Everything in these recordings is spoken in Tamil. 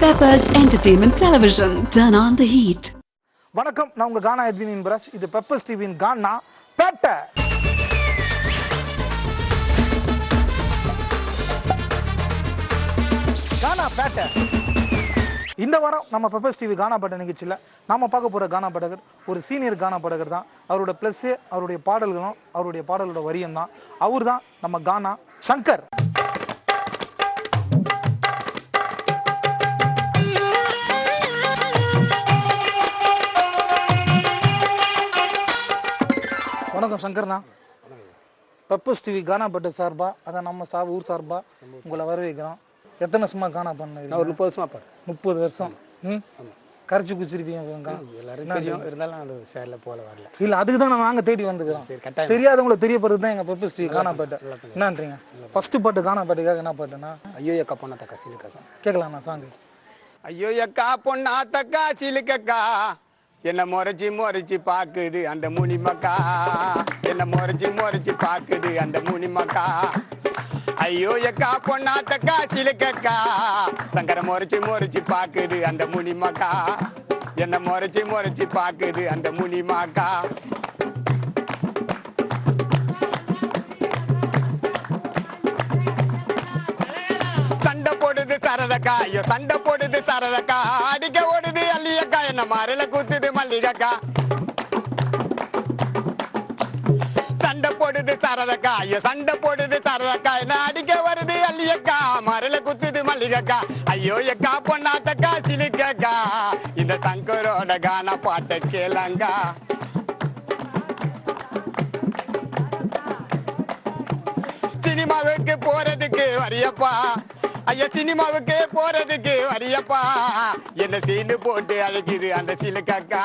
Peppers Entertainment Television. Turn on the heat. வணக்கம், நான் உங்க கானா எட்வின் பிரஸ். இது பெப்பர்ஸ் டிவியின் கானா பேட்டை. கானா பேட்டை. இந்த வாரம் நம்ம பெப்பர்ஸ் டிவி கானா பாட்ட நிகழ்ச்சியில் நாம பார்க்க போற கானா பாடகர் ஒரு சீனியர் கானா பாடகர் தான். அவரோட பிளஸ் அவருடைய பாடல்களும் அவருடைய பாடலோட வரியும் தான். அவர் தான் நம்ம கானா சங்கர். வணக்கம் சங்கர்ண்ணா. பெப்பர்ஸ் டிவி கானா பாட்டு சார்பா அதான் நம்ம ஊர் சார்பா உங்களை வரவேற்கிறோம். எத்தனை வருஷமா கானா பண்ணது? ஒரு 30 வருஷமா பாரு. 30 வருஷம். கரைச்சி குச்சிருப்பீங்க எல்லாரும் தெரியும், இருந்தாலும் அந்த சேர்ல போல வரல. இல்ல, அதுக்கு தான் நாங்க தேடி வந்துக்கிறோம். தெரியாதவங்களை தெரியப்படுறது தான் எங்க பெப்பர்ஸ் டிவி கானா பாட்டு. என்னன்றீங்க? ஃபர்ஸ்ட் பாட்டு கானா பாட்டுக்காக என்ன பாட்டுன்னா ஐயோ எக்கா பொண்ணா தக்கா சிலுக்கா கேட்கலாம்ண்ணா சாங்கு. ஐயோ எக்கா பொண்ணா தக்கா சிலுக்கக்கா என்ன முறைச்சி பாக்குது அந்த முனிமக்கா, என்ன முறைச்சி பாக்குது அந்த முனிமக்கா. ஐயோ எக்கா பொண்ணா தக்கா சிலுக்கக்கா சங்கர முறைச்சி பாக்குது அந்த முனிமக்கா, என்ன முறைச்சி பாக்குது அந்த முனிமாக்கா. சண்டை போடுது சரதக்கா, ஐயோ சண்டை போடுது சரதக்கா, அடிக்க ஓடுது அல்லியக்கா, என்ன மரல குத்துது மல்லிகக்கா. சண்டை போடுது சரதக்கா, ஐயோ சண்டை போடுது சரதக்கா, என்ன அடிக்க வருது அல்லியக்கா, மரல குத்துது மல்லிகக்கா. ஐயோ எக்கா பொண்ணாத்தக்கா சிலுக்கக்கா இந்த சங்கரோட கானா பாட்ட கேளங்கா. சினிமாவுக்கு போறதுக்கு வரியப்பா, ஐயா சினிமாவுக்கு போறதுக்கு வரியப்பா, என்ன சீனு போட்டு அழைக்குது அந்த சிலுக்கக்கா.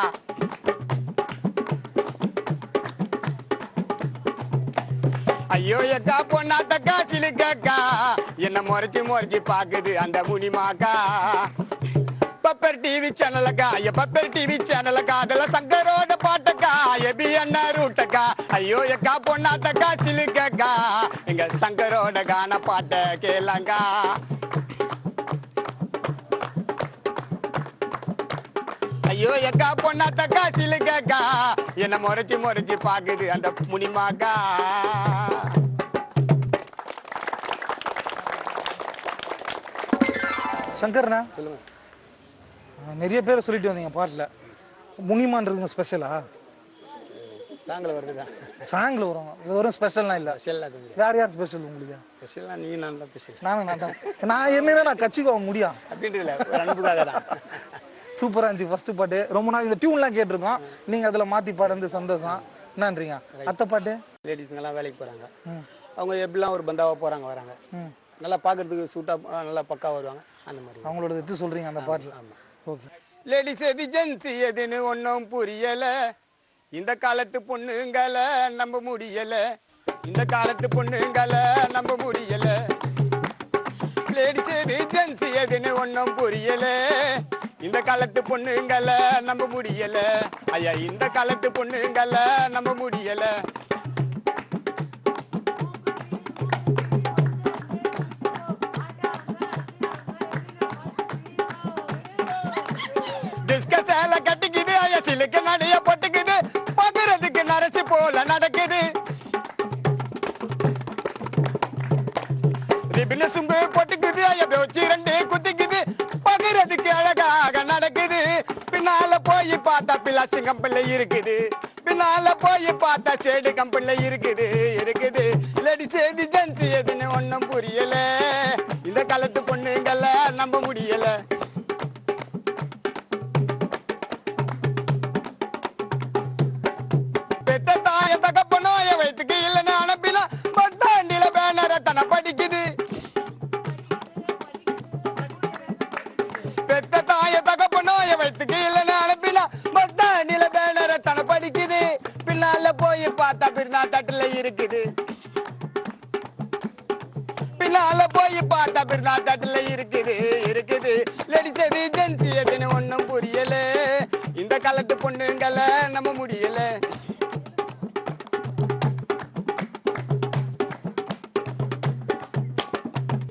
ஐயோ எக்கா பொண்ணாத்தக்கா சிலுக்கக்கா என்ன முறைச்சி பாக்குது அந்த முனிமாக்கா. பப்பர் டிவி சேனலுக்கா, ஐயா பப்பர் டிவி சேனலுக்கா, அதெல்லாம் சங்கரோட பாட்டக்கா, எபி என்ன ரூட்டக்கா. ஐயோ எக்கா பொண்ணாத்தக்கா சிலுக்கக்கா எங்க சங்கரோட கான பாட்ட கேளங்கா. ஐயோ எக்கா பொண்ணாத்தக்கா சிலுக்கக்கா என்ன முறைச்சி பாக்குது அந்த முனிமாக்கா. சங்கர்ண்ணா, சொல்லுங்க. நிறைய பேரை சொல்லிட்டு வந்தீங்க பாட்டில். முனிமான்றதுங்க ஸ்பெஷலா? சாங்கில் வருதுதான். சாங்கில் வரும், இது வரும் ஸ்பெஷல்லாம் இல்லை. வேறு யார் ஸ்பெஷல் உங்களுக்கு? ஸ்பெஷலாக நீ நான் தான் ஸ்பெஷல். நான் தான். நான் என்னன்னா நான் கட்சிக்கு முடியும் அப்படின்றதுல ஒரு அனுப்புக்காக தான். சூப்பராக இருந்துச்சு ஃபர்ஸ்ட் பாட்டு. ரொம்ப நாள் இந்த டியூன்லாம் கேட்டிருக்கோம், நீங்கள் அதில் மாற்றி பாடுறது சந்தோஷம். என்னன்றீங்க? அத்தை பாட்டு லேடிஸுங்கெல்லாம் வேலைக்கு போகிறாங்க, அவங்க எப்படிலாம் ஒரு பந்தாவாக போகிறாங்க வராங்க, நல்லா பார்க்கறதுக்கு சூட்டாக நல்லா பக்கா வருவாங்க. அந்த மாதிரி அவங்களோட இது சொல்கிறீங்க அந்த பாட்டில். ஆமாம். ஓகே. லேடிஸ் எது ஜென்ஸ் எதுன்னு ஒன்றும் புரியலை, இந்த காலத்து பொண்ணுங்களை நம்ப முடியலை, இந்த காலத்து பொண்ணுங்களை நம்ப முடியலை. லேடிஸ் எது ஜென்ஸ் எதுன்னு ஒன்றும் புரியலை, இந்த காலத்து பொண்ணுங்களை நம்ப முடியலை. ஐயா இந்த காலத்து பொண்ணுங்களை நம்ப முடியலை. சேலை கட்டிக்குது, ஐயா சிலுக்கு நடைய போட்டுக்குது, பாக்குறதுக்கு நரசு போல நடக்குது. ரிபின சுங்கு போட்டுக்குது, ஐயா ப்ரோச்சி 2 குத்திக்குது, பாக்குறதுக்கு அழகாக நடக்குது. பின்னால போய் பார்த்தா பிளாசி கம்பெனில இருக்குது, பின்னால போய் பார்த்தா சேடு கம்பெனில இருக்குது. லேடிஸ் எது ஜென்ஸ் எதுன்னு ஒன்னும் புரியல, இந்த காலத்து பொண்ணுங்களை நம்ப முடியல. வயிற்றுக்கு இல்லைன்னு அனுப்பினா பஸ் ஸ்டாண்டில பேனரை தன படிக்குது. பெத்த தாய தகப்ப நோய வயிற்றுக்கு இல்லைன்னு அனுப்பினா பஸ் ஸ்டாண்டில பேனரை தன படிக்குது. பின்னால போய் பார்த்தா பின்னா தட்டுல இருக்குது, பின்னால போய் பார்த்தா பின்னா தட்டுல இருக்குது. லேடிஸ் எது ஜென்ஸ் எதுன்னு ஒன்னும் புரியல, இந்த காலத்து பொண்ணுங்களை நம்ப முடியல.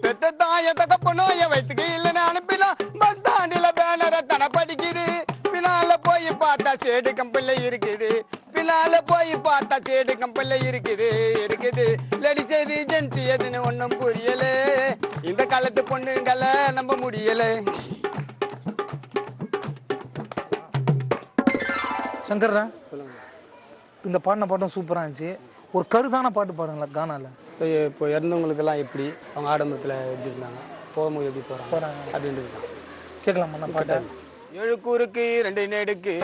பெத்த தாய தகப்ப நோய வயிற்றுக்கு இல்லைன்னு அனுப்பினா பஸ் தான் சேடு கம்பெனில இருக்குது. பின்னால போய் பார்த்தா சேடு கம்பெனில இருக்குது. லேடிஸ் எது ஜென்ஸ் எதுன்னு ஒன்னும் புரியல. இந்த காலத்து பொண்ணுங்களை நம்ப முடியல. சங்கர்ரா சொல்லுங்க. இந்த பாடின பாட்டும் சூப்பரா இருந்துச்சு. ஒரு கருதான பாட்டு பாடுங்களா கானால. இப்போ இறந்தவங்களுக்கெல்லாம் எப்படி அவங்க ஆடம்பரத்தில் எப்படி இருந்தாங்க, போகும்போது எப்படி போகிறாங்க அப்படின்றது தான் கேட்கலாமா பாட்டை? 7 கூருக்கு 2 நெடுக்கு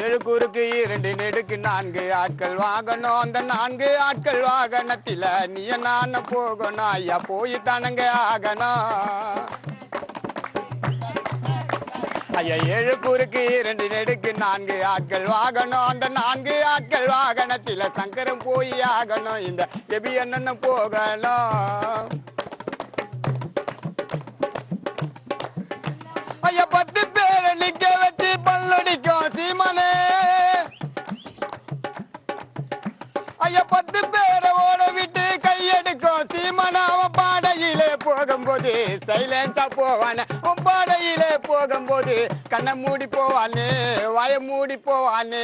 7 கூருக்கு 2 நெடுக்கு 4 ஆட்கள் வாகனம். அந்த 4 ஆட்கள் வாகனத்தில நீ நான் போகணும். ஐயா போய் தானங்க ஆகணும். ஐயா 7 கூருக்கு 2 நெடுக்கு 4 ஆட்கள் வாகனம். அந்த 4 ஆட்கள் வாகனத்தில சங்கரம் போய் ஆகணும். இந்த எபி அண்ணன் போகணும். ஐயா 10 பேரை நிக்க வச்சு பல்லடிக்கும் சீமானே. ஐயா 10 பேரை ஓட விட்டு கையெடுக்கும் சீமானா. அவன் பாடையிலே போகும்போது சைலன்ஸா போவானே. அவன் பாடையிலே போகும்போது கண்ணை மூடி போவானே, வாய மூடி போவானே.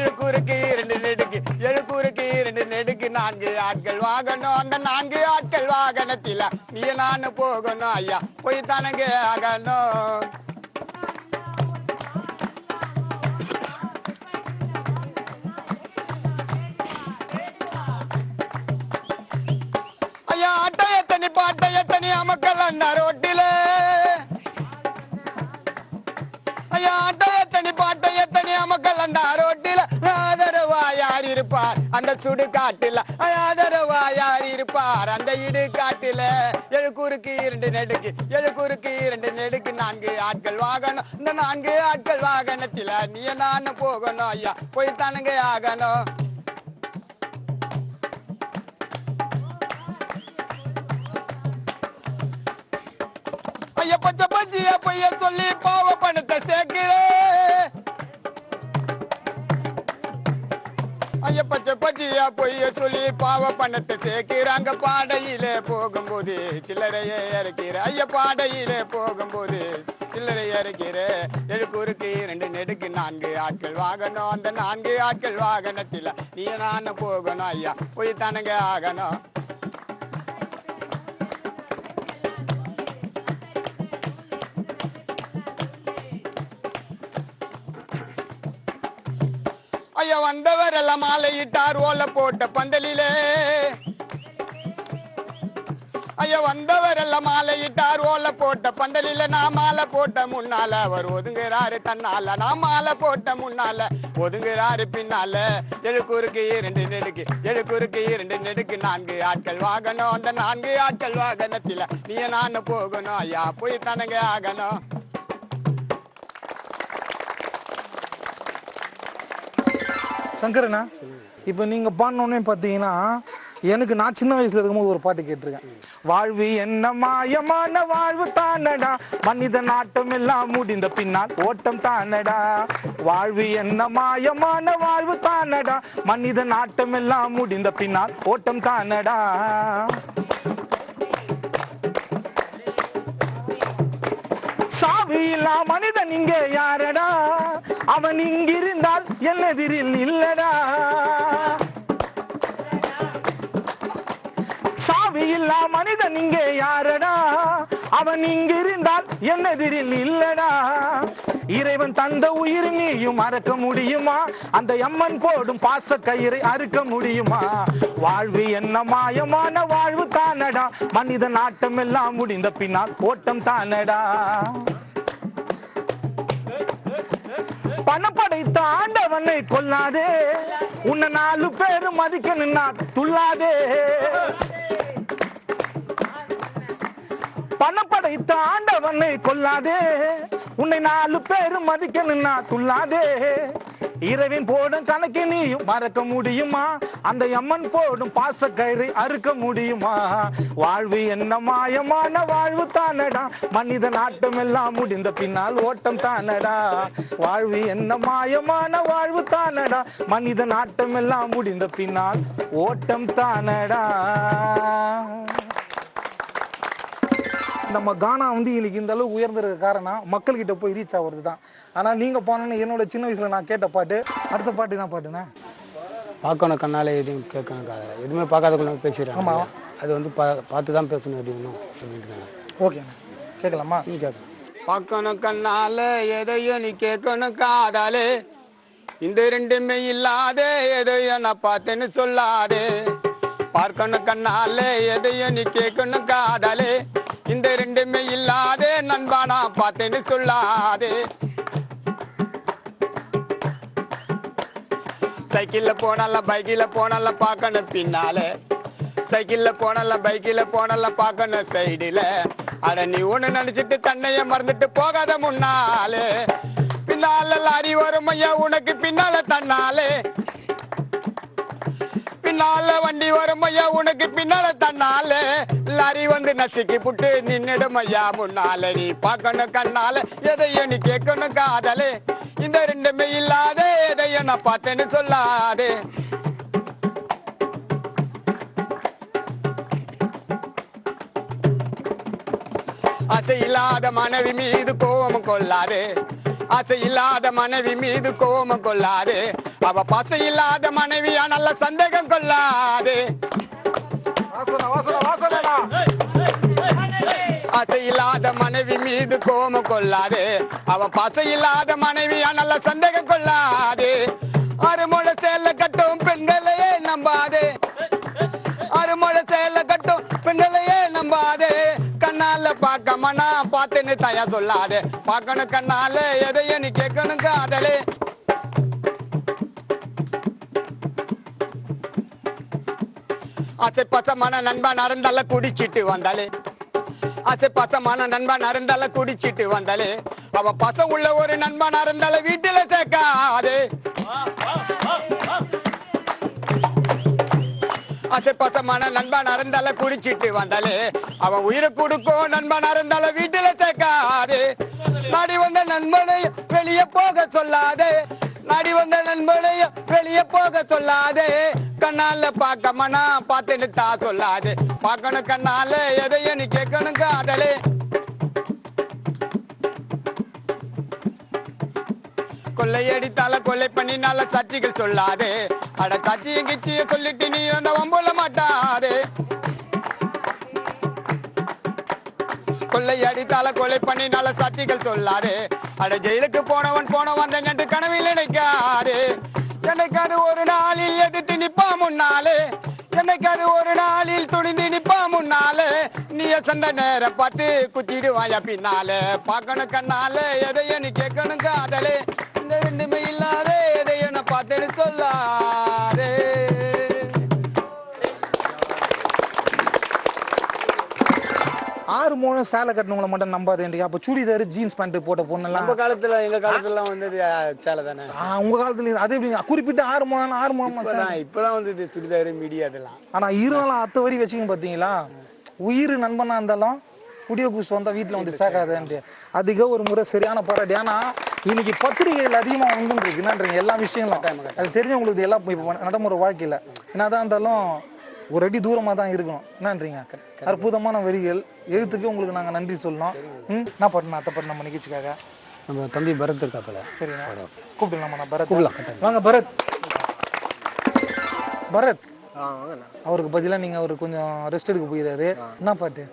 7 கூருக்கு 2 நெடுக்கு 7 கூருக்கு 2 நெடுக்கு 4 ஆட்கள் வாகனம். அந்த 4 ஆட்கள் வாகனத்தில நீ நான் போகணும். ஐயா போய் தானங்க ஆகணும். ஐயா அட்டையத்தனி பாட்டையத்தனி அமக்கல் அந்த ரோட்டில. ஐயா அட்டையத்தனி பாட்டையத்தனி அமக்கல் அந்த ரோட்டில. ஆதரவா யார் இருப்பார் அந்த சுடு காட்டில. ஆதரவா யார் இருப்பார் அந்த இடு காட்டில. 7 கூருக்கு 2 நெடுக்கு 7 கூருக்கு 2 நெடுக்கு 4 ஆட்கள் வாகனம். இந்த 4 ஆட்கள் வாகனத்தில நீ நான் போகணும். ஐயா போய் தானுங்க ஆகணும். ஐயா பச்சை பச்சியா பொய்ய சொல்லி பாவ பணத்தை சேர்க்கிறேன். ஐயா பச்சை பச்சியா பொய்ய சொல்லி பாவ பணத்தை சேர்க்கிறாங்க. பாடையிலே போகும்போது சில்லறைய இறக்கிற. ஐயா பாடையிலே போகும்போது சில்லறைய இறக்கிற. 7 கூருக்கு 2 நெடுக்கு 4 ஆட்கள் வாகனம். அந்த 4 ஆட்கள் வாகனத்தில நீ நான் போகணும். ஐயா போய் தானங்க ஆகணும். ஐயா வந்தவர் எல்லாம் மாலையிட்டார் ஓலை போட்ட பந்தலிலே. ஐயா வந்தவர் எல்லாம் மாலையிட்டார் ஓலை போட்ட பந்தலில. நான் மாலை போட்ட முன்னால அவர் ஒதுங்குறாரு தன்னால. நான் மாலை போட்ட முன்னால ஒதுங்குறாரு பின்னால. 7 கூருக்கு 2 நெடுக்கு 7 கூருக்கு 2 நெடுக்கு 4 ஆட்கள் வாகனம். அந்த 4 ஆட்கள் வாகனத்தில நீ நான் போகணும். ஐயா போய் தானங்க ஆகணும். சங்கரண்ணா இப்போ நீங்க பாடினோடனே பார்த்தீங்கன்னா எனக்கு நான் சின்ன வயசுல இருக்கும்போது ஒரு பாட்டு கேட்டிருக்கேன். வாழ்வு என்ன மாயமான வாழ்வு தானடா, மனித நாட்டம் எல்லாம் முடிந்த பின்னால் ஓட்டம் தானடா. வாழ்வு என்ன மாயமான வாழ்வு தானடா, மனித நாட்டம் எல்லாம் முடிந்த பின்னால் ஓட்டம் தானடா. சாவி இல்லா மனிதன் இங்கே யாரடா, அவன் இங்கிருந்தால் என்னெதிரில் இல்லடா. சாவி இல்லா மனிதன் இங்கே யாரடா, அவன் இங்கிருந்தால் என்னெதிரில் இல்லடா. இறைவன் தந்த உயிர் நீயும் மறக்க முடியுமா, அந்த அம்மன் போடும் பாச கயிறை அறுக்க முடியுமா. வாழ்வு என்ன மாயமான வாழ்வு தானடா, மனித நாட்டம் எல்லாம் முடிந்த பின்னால் ஓட்டம் தானடா. பணம் படைத்த ஆண்டவனை கொல்லாதே, உன்னை 4 பேர் மதிக்கணும்னா துள்ளாதே. பணம் படைத்த ஆண்டவனை கொல்லாதே, உன்னை 4 பேர் மதிக்கணும்னா துள்ளாதே. இரவின் போடும் கணக்கு நீயும் மறக்க முடியுமா, அந்த அம்மன் போடும் பாச கயிறை அறுக்க முடியுமா. வாழ்வு என்ன மாயமான வாழ்வு தானடா, மனித நாட்டம் எல்லாம் முடிந்த பின்னால் ஓட்டம் தானடா. வாழ்வு என்ன மாயமான வாழ்வு தானடா, மனித நாட்டம் எல்லாம் முடிந்த பின்னால் ஓட்டம் தானடா. நம்ம கானா வந்து இன்னைக்கு இந்த அளவுக்கு உயர்ந்திருக்க காரணம் மக்கள்கிட்ட போய் ரீச் ஆகுறது தான். ஆனால் நீங்கள் போனோன்னு என்னோட சின்ன வயசில் நான் கேட்ட பாட்டு அடுத்த பாட்டு என்ன பாட்டுண்ணே? பார்க்கணும் கண்ணாலே எதுவும் கேட்கணும் காதல எதுவுமே பார்க்காதக்குள்ள பேசிடுறாங்க. ஆமாம், அது வந்து பார்த்து தான் பேசணும் எதுவும் அப்படின்றாங்க. ஓகேண்ணா, கேட்கலாமா? கேட்கலாம். பார்க்கணும் கண்ணால எதையும் நீ கேட்கணும் காதாலே, இந்த ரெண்டுமே இல்லாதே எதையும் நான் பார்த்தேன்னு சொல்லாதே. பார்க்கணும் கண்ணால எதையும் நீ கேட்கணும் காதாலே, இந்த ரெண்டுமே இல்லாதே நண்பா நான் பார்த்தேன்னு சொல்லாதே. சைக்கிள்ல போனால பைக்கில போனால பார்க்கணும் பின்னாலே, சைக்கிள்ல போனால பைக்கில போனால பார்க்கணும் சைடுல. அட நீ ஒண்ணு நினைச்சிட்டு தன்னைய மறந்துட்டு போகாத முன்னாலே, பின்னால லாரி வரும் ஐயா உனக்கு பின்னால தன்னாலே, பின்னால வண்டி வரும் ஐயா உனக்கு பின்னால தன்னாலே, லாரி வந்து நசுக்கி புட்டு நின்னுடும் ஐயா முன்னாலே. நீ பார்க்கணும் கண்ணால எதையும் நீ கேட்கணும் காதலே, இந்த ரெண்டுமே இல்லாதே எதையும் நான் பார்த்தேன்னு சொல்லாதே. ஆசை இல்லாத மனைவி மீது கோபம் கொள்ளாதே, ஆசை இல்லாத மனைவி மீது கோபம் கொள்ளாதே, அவ பசை இல்லாத மனைவியா நல்ல சந்தேகம் கொள்ளாதே. ஆசை இல்லாத மனைவி மீது கோபம் கொள்ளாதே, அவ பசை இல்லாத மனைவியா நல்ல சந்தேகம் கொள்ளாதே. அருமுறை சேல கட்டும் பெண்களையே நம்பாதே, அருமுறை சேல கட்டும் பெண்களையே நம்பாதே. கண்ணால பார்க்கமனா பார்த்தேன்னு தயா சொல்லாதே, பார்க்கணும் கண்ணால எதையும் நீ கேட்கணும் காதலே. ஆசை பசமான நண்பா நடந்தால குடிச்சிட்டு வந்தாலே, ஆசை பசமான நண்பா நடந்தால குடிச்சிட்டு வந்தாலே, அவ பச உள்ள ஒரு நண்பா நடந்தால வீட்டுல சேர்க்காதே. ஆசை பசமான நண்பா நடந்தால குடிச்சிட்டு வந்தாலே, அவன் உயிரை கொடுக்கும் நண்பா நடந்தால வீட்டுல சேர்க்காதே. நாடி வந்த நண்பனை வெளியே போக சொல்லாதே, நாடி வந்த நண்பனை வெளியே போக சொல்லாதே. கண்ணால பார்க்கமனா பார்த்தேன்னு தா சொல்லாதே, பார்க்கணும் கண்ணால எதையும் நீ கேட்கணும் காதலே. கொள்ளையடித்தால கொள்ளை பண்ணினால சாட்சிகள் சொல்லாதே, அட சாட்சியும் கிச்சிய சொல்லிட்டு நீ அந்த வம்புல மாட்டாதே. கொள்ளையடித்தால கொலை பண்ணினால சாட்சிகள் சொல்லாதே, அட ஜெயிலுக்கு போனவன் என்று கனவில் நினைக்காதே. என்னைக்காது ஒரு நாளில் எதிர்த்து நிப்பா முன்னாலே, என்னைக்காது ஒரு நாளில் துணிந்து நிப்பா முன்னாலே. நீ சந்த நேர பார்த்து குத்திடுவாயா பின்னாலே, பார்க்கணும் கண்ணால எதையும் நீ கேட்கணும் காதலே. இந்த ரெண்டுமே இல்லாதே எதையும் நான் பார்த்தேன்னு சொல்லாதே. ஆறு மூணு சேலை கட்டினவங்களை மட்டும் நம்பாதேன்றியா? அப்போ சுடிதார் ஜீன்ஸ் பேண்ட் போட்ட பொண்ணெல்லாம் நம்ம காலத்துல எங்க காலத்துல வந்தது சேலை தானே. உங்க காலத்துல அதே குறிப்பிட்ட ஆறு மூணு இப்பதான் வந்து சுடிதார் மீடியா அதெல்லாம். ஆனா இருந்தாலும் அத்த வரி வச்சுங்க பாத்தீங்களா, உயிர் நண்பனா இருந்தாலும் குடிய குசு வந்தா வீட்டுல வந்து சேர்க்காதேன்ட்டு அதிக ஒரு முறை சரியான போராடி. ஆனா இன்னைக்கு பத்திரிகைகள் அதிகமா வந்துருக்கு என்னன்றீங்க எல்லா விஷயங்களும். அது தெரிஞ்சவங்களுக்கு எல்லாம் இப்போ நடைமுறை வாழ்க்கையில என்னதான் இருந்தாலும் ஒரு அடி தூரமா தான் இருக்கணும் என்னன்றீங்க. அற்புதமான வரிகள் எழுத்துக்கு உங்களுக்கு நாங்க நன்றி சொல்லணும். என்ன பண்ணணும் அத்தை பண்ண நம்ம நிகழ்ச்சிக்காக நம்ம தம்பி பரத் இருக்காப்பல. சரிண்ணா, கூப்பிடலாமா? நான் பரத் வாங்க. பரத், பரத் அவருக்கு பதிலாக நீங்க அவரு கொஞ்சம் ரெஸ்ட் எடுக்க போயிடாரு. என்ன பாட்டு?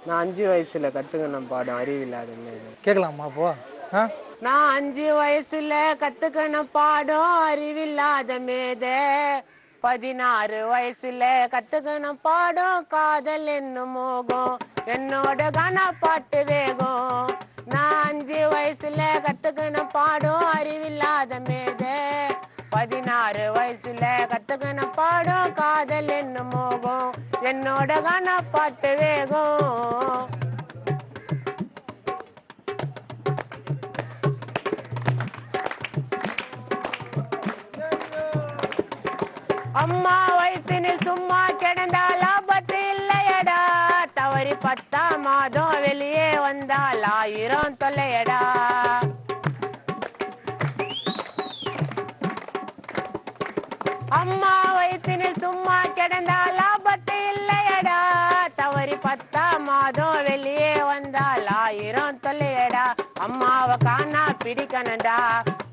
நான் 5 வயசுல கத்துக்கணும் பாடம் அறிவில்லாத மேதை. கேட்கலாமா அப்போ? நான் 5 வயசுல கத்துக்கணும் பாடம் அறிவில்லாத மேதை. 16 வயசுல கத்துக்கணும் பாடம் காதல் என்னும் மோகம், என்னோட கானா பாட்டு வேகம். நான் 5 வயசுல கத்துக்கணும் பாடம் அறிவில்லாத மேதை. 16 வயசுல கத்துக்கணும் பாடம் காதல் என்னும் மோகம், என்னோட கானா பாட்டு வேகம். அம்மா வயிற்றினில் சும்மா கிடந்தால் ஆபத்து இல்லையடா, தவறி 10ஆம் மாதம் வெளியே வந்தால் 1000 தொல்லையடா. அம்மா வயிற்றினில் சும்மா கிடந்தால் ஆபத்து இல்லையடா, தவறி 10ஆம் மாதம் வெளியே வந்தால் 1000 தொல்லையடா. அம்மாவை காணா பிடிக்கணும்டா,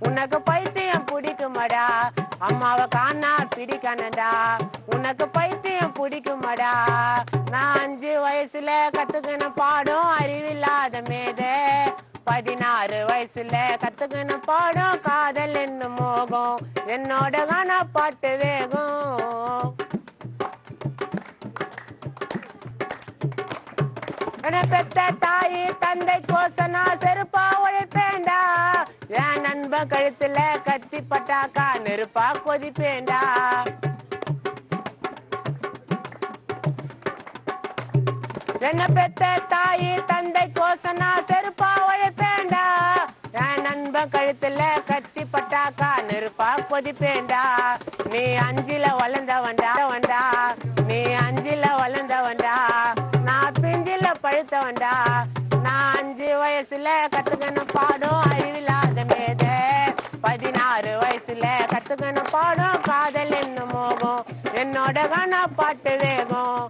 உனக்கு பைத்தியம் பிடிக்குமடா. அம்மாவை காணா பிடிக்கணும்டா, உனக்கு பைத்தியம் பிடிக்குமடா. நான் 5 வயசுல கத்துக்கின பாடம் அறிவில்லாத மேதை. 16 வயசுல கத்துக்கின பாடம் காதல் என்னும் மோகம். என்னோட கானா பாட்டு வேகம். பெத்த தாயி தந்தை கோசனா செருப்பா உழைப்பேண்டா. என் நண்பன் கழுத்துல கத்தி பட்டாக்கா நெருப்பா கொதிப்பேண்டா. என்ன பெத்த தாயி தந்தை கோசனா செருப்பா உழைப்பேண்டா. என் நண்பன் கழுத்துல கத்தி பட்டாக்கா நெருப்பா கொதிப்பேண்டா. நீ 5ல வளர்ந்தவன்டா வண்டா, நீ 5ல வளர்ந்தவன்டா, நான் பிஞ்சில பழுத்தவன்டா. நான் 5 வயசுல கத்துக்கின பாடம் அறிவில்லாத மேதை. 16 வயசுல கத்துக்கின பாடம் காதல் என்னும் மோகம். என்னோட கானா பாட்டு வேகம்.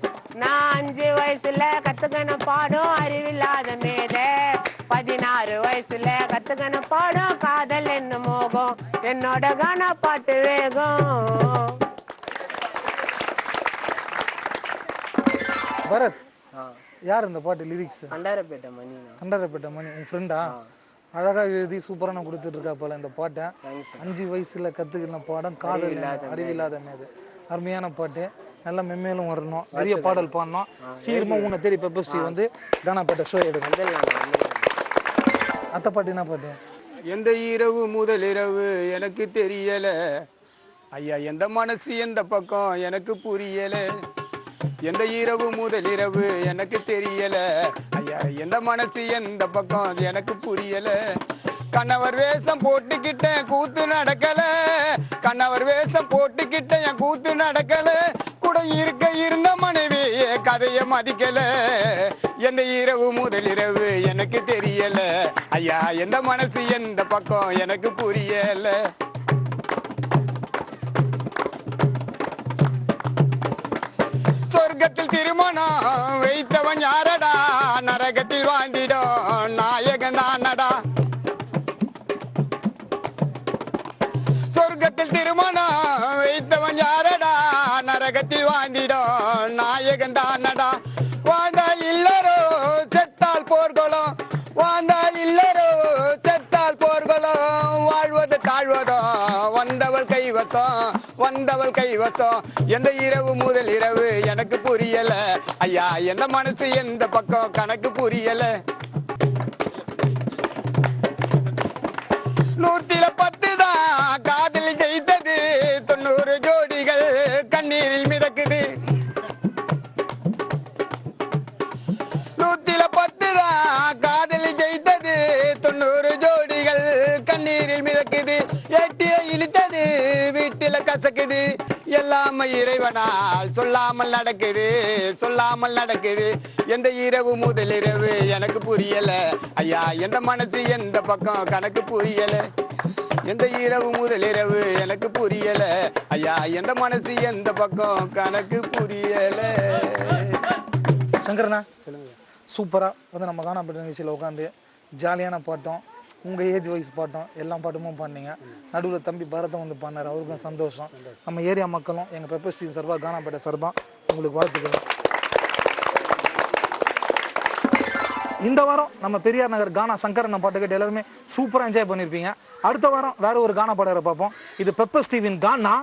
நான் 5 வயசுல கத்துக்கின பாடம் அறிவில்லாத மேதை. 16 வயசுல கத்துக்கின பாடம் காதல் என்னும் மோகம். என்னோட கானா பாட்டு வேகம். பரத், யார் இந்த பாட்டு லிரிக்ஸ்? கண்டாரப்பேட்டை மணி. கண்டாரப்பேட்டை மணி உன் ஃப்ரெண்டா? அழகா எழுதி சூப்பரான கொடுத்துட்டு இருக்கா போல இந்த பாட்டை. 5 வயசுல கத்துக்கின பாடம் காதல் அறிவில்லாத மேது. அருமையான பாட்டு, நல்ல மெம்மேலும் வரணும், நிறைய பாடல் பாடணும். சீக்கிரமா உன்னை தேடி பெப்பர் ஸ்டீவ் வந்து கானாப்பேட்டை ஷோ எடுக்கும். அத்த பாட்டு என்ன பாட்டு? எந்த இரவு முதல் இரவு எனக்கு தெரியல ஐயா, எந்த மனசு எந்த பக்கம் எனக்கு புரியல. எந்த இரவு முதல் இரவு எனக்கு தெரியல ஐயா, எந்த மனசு எந்த பக்கம் எனக்கு புரியல. கணவர் வேஷம் போட்டுக்கிட்டேன் கூத்து நடக்கல, கணவர் வேஷம் போட்டுக்கிட்டேன் என் கூத்து நடக்கல. கூட இருந்த மனைவி கதைய மதிக்கல. எந்த இரவு முதல் இரவு எனக்கு தெரியல ஐயா, எந்த மனசு எந்த பக்கம் எனக்கு புரியல. சொர்க்கத்தில் திருமணம் வைத்தவன் யாரடா, நரகத்தில் வாழ்ந்திடும் நாயகன் தானடா. சொர்க்கத்தில் திருமணம் வைத்தவன் யாரடா, நரகத்தில் வாழ்ந்திடும் நாயகன் தானடா. வாழ்ந்தால் இல்லரோ செத்தால் போர்களும், வாழ்ந்தால் இல்லரோ செத்தால் போர்களும். வாழ்வது தாழ்வதோ வந்தவள் கைவசம், வந்தவள் கைவசம். எந்த இரவு முதல் இரவு எனக்கு புரியல ஐயா, எந்த மனசு எந்த பக்கம் கணக்கு புரியல. 110 தான் காதல் ஜெயித்தது, 90 ஜோடிகள் கண்ணீரில் மிதக்குது. 110 தான் காதல் ஜெயித்தது, 90 ஜோடிகள் கண்ணீரில் மிதக்குது. ஏட்டில இழுத்தது வீட்டில கசக்குது, எல்லாமே இறைவனால் சொல்லாமல் நடக்குது, சொல்லாமல் நடக்குது. எந்த இரவு முதல் இரவு எனக்கு புரியல ஐயா, எந்த மனசு எந்த பக்கம் கணக்கு புரியல. எந்த இரவு முதல் இரவு எனக்கு புரியல ஐயா, எந்த மனசு எந்த பக்கம் கணக்கு புரியல. சங்கரனா சூப்பரா வந்து நம்ம கானாப்பேட்டை நிகழ்ச்சியில் உட்காந்து ஜாலியான பாட்டம், உங்கள் ஏஜ் வைஸ் பாட்டம், எல்லா பாட்டுமும் பாடினீங்க. நடுவில் தம்பி பரதம் வந்து பாடினார், அவருக்கும் சந்தோஷம். நம்ம ஏரியா மக்களும் எங்கள் பெப்பர் ஸ்டீவ் சார்பாக கானாப்பேட்டை சார்பாக உங்களுக்கு வாழ்த்துக்கிறோம். இந்த வாரம் நம்ம பெரியார் நகர் கானா சங்கரன் பாட்டு கேட்டு எல்லாருமே சூப்பராக என்ஜாய் பண்ணியிருப்பீங்க. அடுத்த வாரம் வேற ஒரு கானா பாடகரை பார்ப்போம். இது பெப்பர் ஸ்டீவின் கானா.